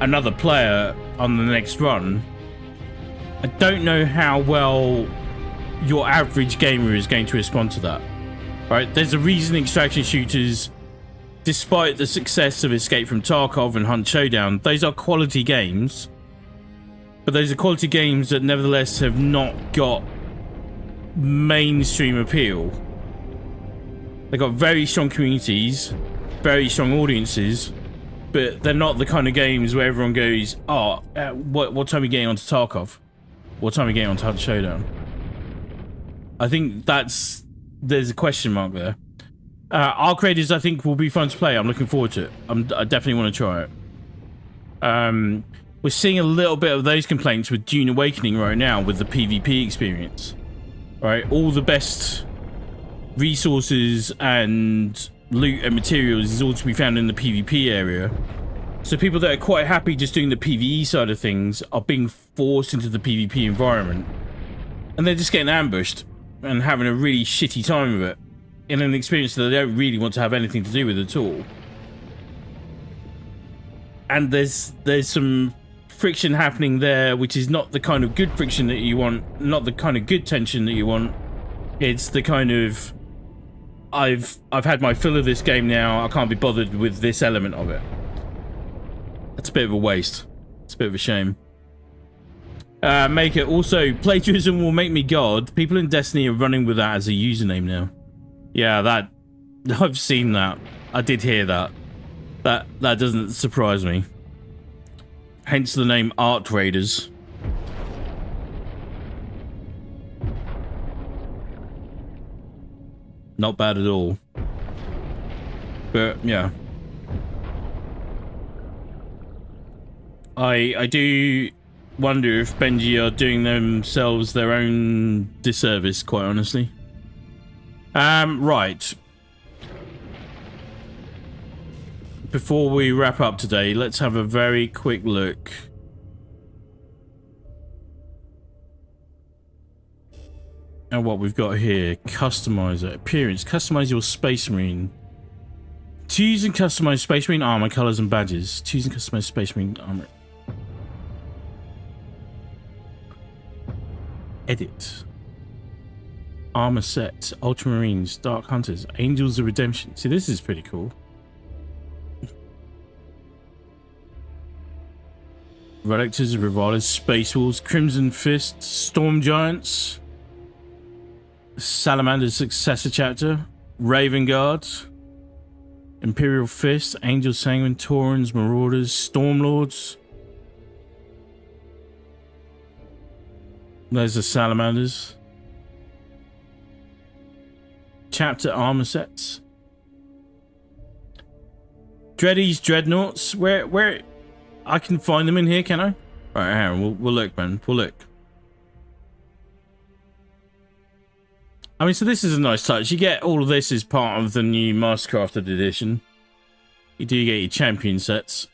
another player, on the next run. I don't know how well your average gamer is going to respond to that. Right? There's a reason extraction shooters, despite the success of Escape from Tarkov and Hunt Showdown, those are quality games. But those are quality games that nevertheless have not got mainstream appeal. They've got very strong communities, very strong audiences, but they're not the kind of games where everyone goes, oh, what time are we getting onto Tarkov? What time are we getting onto Hunt Showdown? I think there's a question mark there. Arc Raiders, I think, will be fun to play. I'm looking forward to it. I definitely want to try it. We're seeing a little bit of those complaints with Dune Awakening right now with the PvP experience. Right, all the best resources and loot and materials is all to be found in the PvP area. So people that are quite happy just doing the PvE side of things are being forced into the PvP environment. And they're just getting ambushed and having a really shitty time of it. In an experience that they don't really want to have anything to do with at all. And there's some friction happening there, which is not the kind of good friction that you want, not the kind of good tension that you want. It's the kind of, I've had my fill of this game now, I can't be bothered with this element of it. That's a bit of a waste. It's a bit of a shame. Maker, also, plagiarism will make me God. People in Destiny are running with that as a username now. Yeah, that, I've seen that. I did hear that. That doesn't surprise me. Hence the name Art Raiders. Not bad at all. But, yeah. I do wonder if Benji are doing themselves their own disservice, quite honestly. Right. Before we wrap up today, let's have a very quick look at what we've got here. Customizer. Appearance. Customize your Space Marine. Choose and customize Space Marine armor, colors, and badges. Choose and customize Space Marine armor. Edit. Armor set. Ultramarines. Dark Hunters. Angels of Redemption. See, this is pretty cool. Relictors, Revilers, Space Wolves, Crimson Fists, Storm Giants, Salamander's Successor Chapter, Raven Guards, Imperial Fist, Angel Sanguine, Taurans, Marauders, Stormlords. There's the Salamanders. Chapter armor sets. Dreadies, Dreadnoughts. Where I can find them in here, can I? Right, hang on, we'll look, man. We'll look. I mean, so this is a nice touch. You get all of this as part of the new Mastercrafted edition. You do get your champion sets.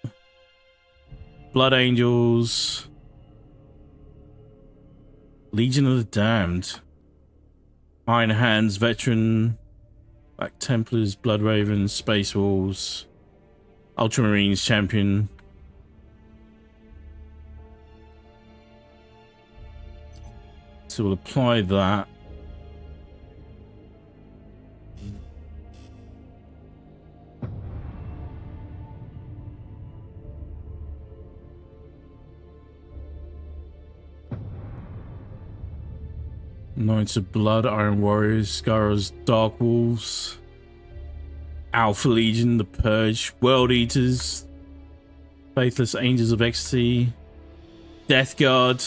Blood Angels. Legion of the Damned. Iron Hands, Veteran. Black Templars, Blood Ravens, Space Wolves. Ultramarines, Champion. So we'll apply that. Knights of Blood, Iron Warriors, Scarrows, Dark Wolves, Alpha Legion, The Purge, World Eaters, Faithless Angels of Ecstasy, Death Guard,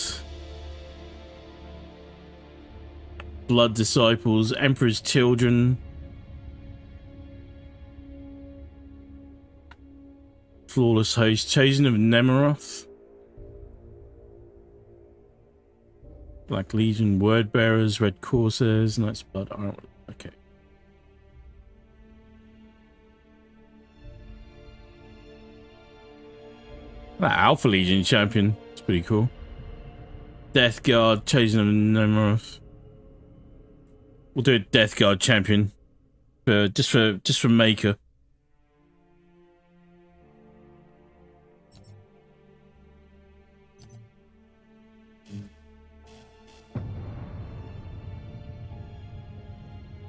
Blood Disciples, Emperor's Children, Flawless Host, Chosen of Nemeroth, Black Legion, Word Bearers, Red Corsairs, Knights of Blood, Iron. Okay. That Alpha Legion champion, it's pretty cool. Death Guard, Chosen of Nemeroth. We'll do a Death Guard champion, just for Maker.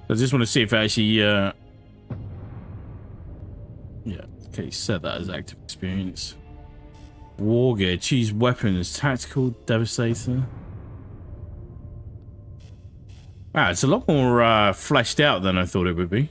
I just want to see if I actually, yeah, okay, set that as active experience. War gear, choose weapons, tactical, devastator. Wow, it's a lot more fleshed out than I thought it would be.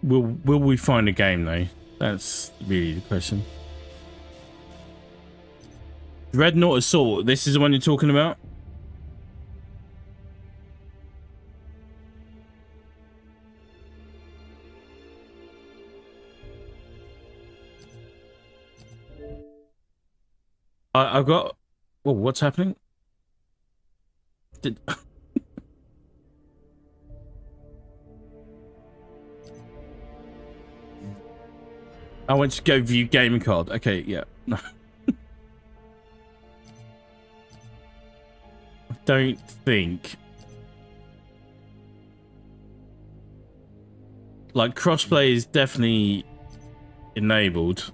Will we find a game though? That's really the question. Dreadnought Assault. This is the one you're talking about? I've got... Oh, what's happening? Did... I went to go view gaming card. Okay, yeah. No. I don't think... Like, crossplay is definitely enabled.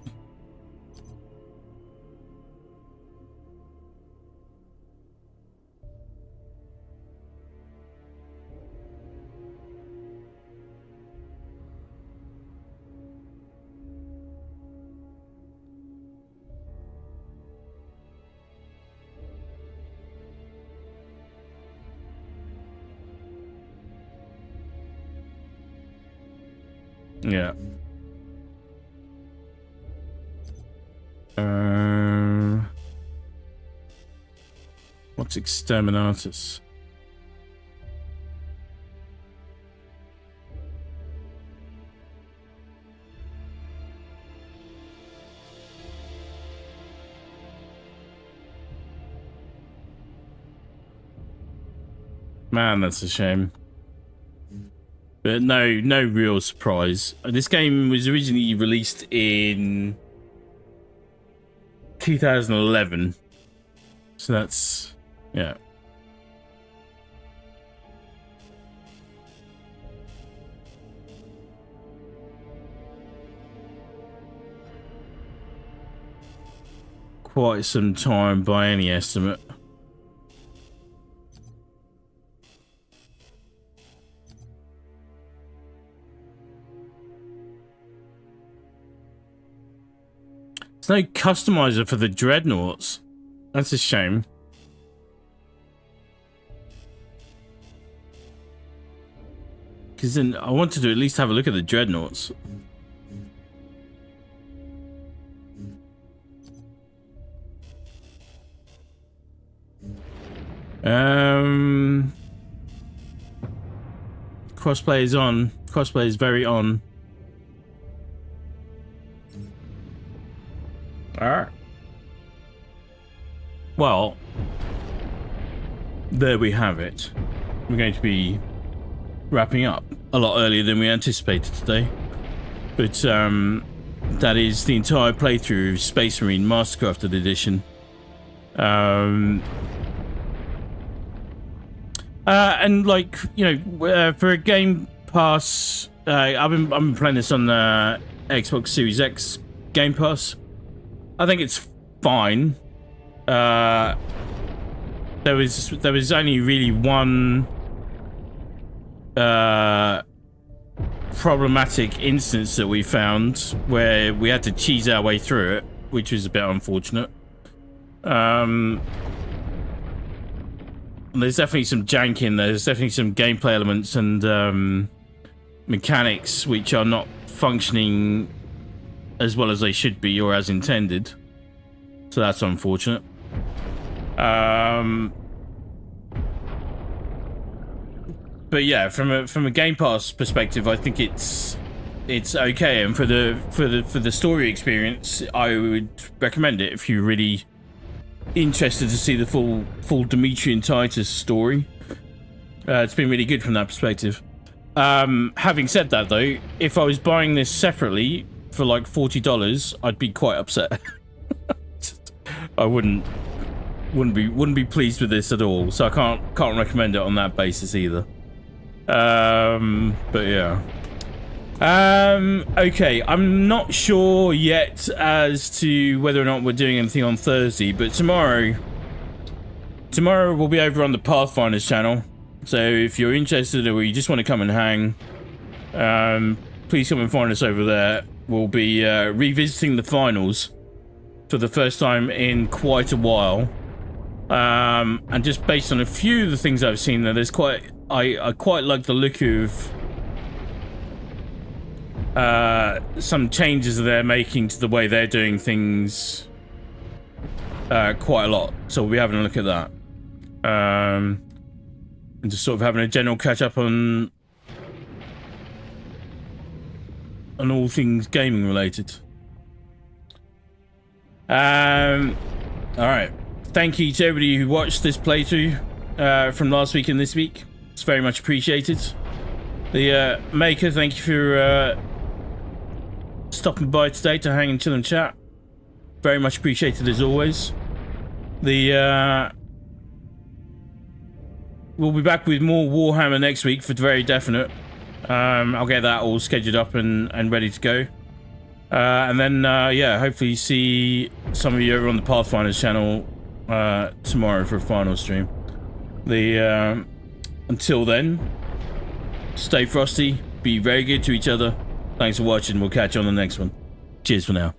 Yeah. What's Exterminatus? Man, that's a shame. But no real surprise. This game was originally released in 2011. So that's, yeah. Quite some time by any estimate. There's no customizer for the Dreadnoughts. That's a shame. Because then I wanted to at least have a look at the Dreadnoughts. Crossplay is on. Crossplay is very on. Alright. Well, there we have it. We're going to be wrapping up a lot earlier than we anticipated today. But that is the entire playthrough of Space Marine Mastercrafted Edition. And like, you know, for a Game Pass, I've been playing this on the Xbox Series X Game Pass. I think it's fine. There was only really one problematic instance that we found where we had to cheese our way through it, which was a bit unfortunate. There's definitely some jank in there. There's definitely some gameplay elements and mechanics which are not functioning as well as they should be or as intended. So that's unfortunate. But yeah, from a Game Pass perspective, I think it's okay, and for the story experience, I would recommend it if you're really interested to see the full Demetrian Titus story. It's been really good from that perspective. Having said that, though, if I was buying this separately for like $40, I'd be quite upset. I wouldn't be pleased with this at all. So I can't recommend it on that basis either. But yeah. Okay, I'm not sure yet as to whether or not we're doing anything on Thursday, but tomorrow we'll be over on the Pathfinders channel. So if you're interested or you just want to come and hang, please come and find us over there. We'll be revisiting the finals for the first time in quite a while. And just based on a few of the things I've seen there, there's I quite like the look of some changes that they're making to the way they're doing things quite a lot. So we'll be having a look at that. And just sort of having a general catch up on all things gaming related. Alright. Thank you to everybody who watched this playthrough from last week and this week. It's very much appreciated. The Maker, thank you for stopping by today to hang and chill and chat. Very much appreciated as always. We'll be back with more Warhammer next week for very definite. I'll get that all scheduled up and ready to go. And then, yeah, hopefully see some of you over on the Pathfinders channel tomorrow for a final stream. Until then, stay frosty, be very good to each other. Thanks for watching. We'll catch you on the next one. Cheers for now.